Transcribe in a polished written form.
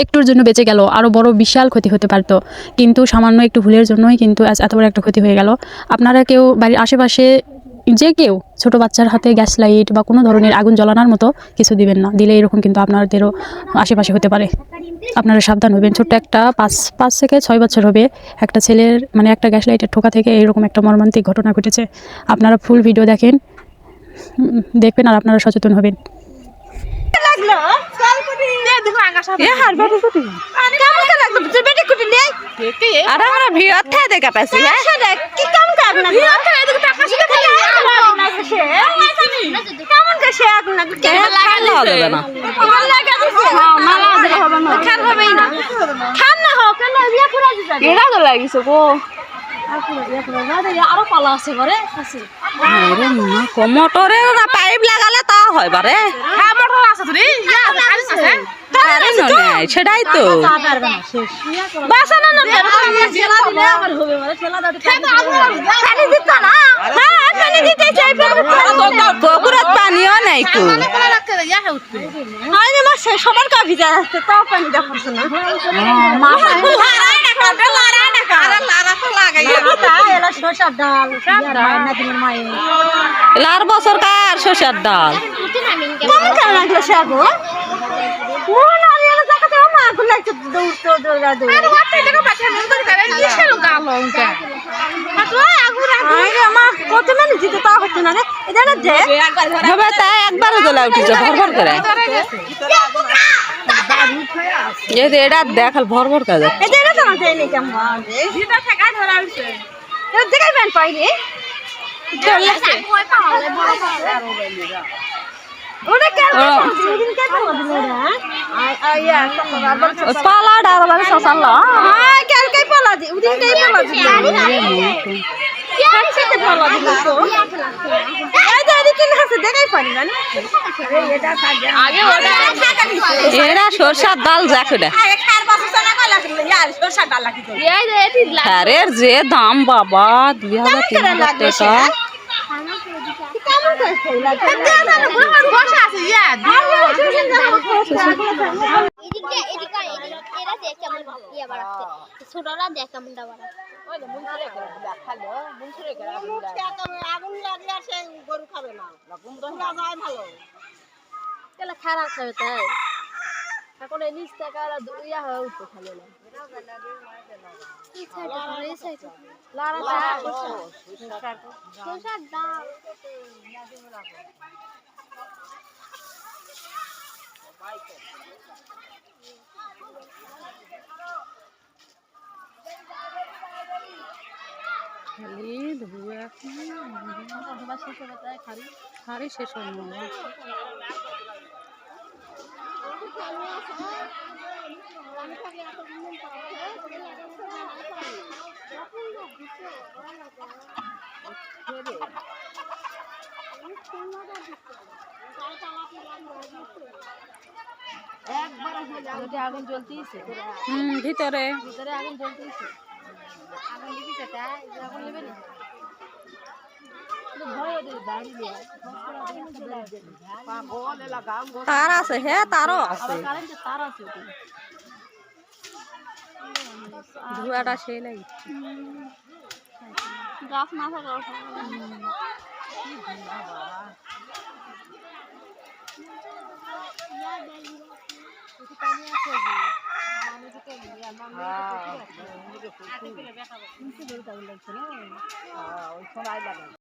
একটুর জন্য বেঁচে গেল, আরও বড় বিশাল ক্ষতি হতে পারতো। কিন্তু সামান্য একটু ভুলের জন্যই কিন্তু এত বড় একটা ক্ষতি হয়ে গেল। আপনারা কেউ বাড়ির আশেপাশে যে কেউ ছোট বাচ্চার হাতে গ্যাস লাইট বা কোনো ধরনের আগুন জ্বালানোর মতো কিছু দিবেন না, দিলে এরকম কিন্তু আপনাদেরও আশেপাশে হতে পারে। আপনারা সাবধান হবেন। ছোট্ট একটা 5 থেকে 6 বছর হবে একটা ছেলের মানে একটা গ্যাস লাইটের ঠোকা থেকে এরকম একটা মর্মান্তিক ঘটনা ঘটেছে। আপনারা ফুল ভিডিও দেখবেন আর আপনারা সচেতন হবেন। মোটরে পাইপ লাগালে তা হয় বারে সেটাই তো পুকুরের পানিও নাই তো সবার কা ভিজা আসছে তাও পানি দেখছে না লার বছর কার শস্যের ডাল একবার জ্বলা উঠেছে ভর করে এটা দেখাল ভর ভর কাজ পালা ডাল শশাল এরা সরষার ডাল যাকে সারের যে দাম বাবা 2000-3000 টাকা ছোটরা দেখ কেমন গরু খাবে না খারাপ হবে তাই এখন এই নিচ থেকে ইয়া হয়ে উঠতে খাবে না খারি শেষ হয় আগুন জ্বলতেছে ভিতরে আগুন জ্বলতেছে আগুন লিখেছে আগুন নেবে না তার আছে হ্যাঁ তারও আছে ধোঁয়াটা সেই লাগে গাছ না থাকা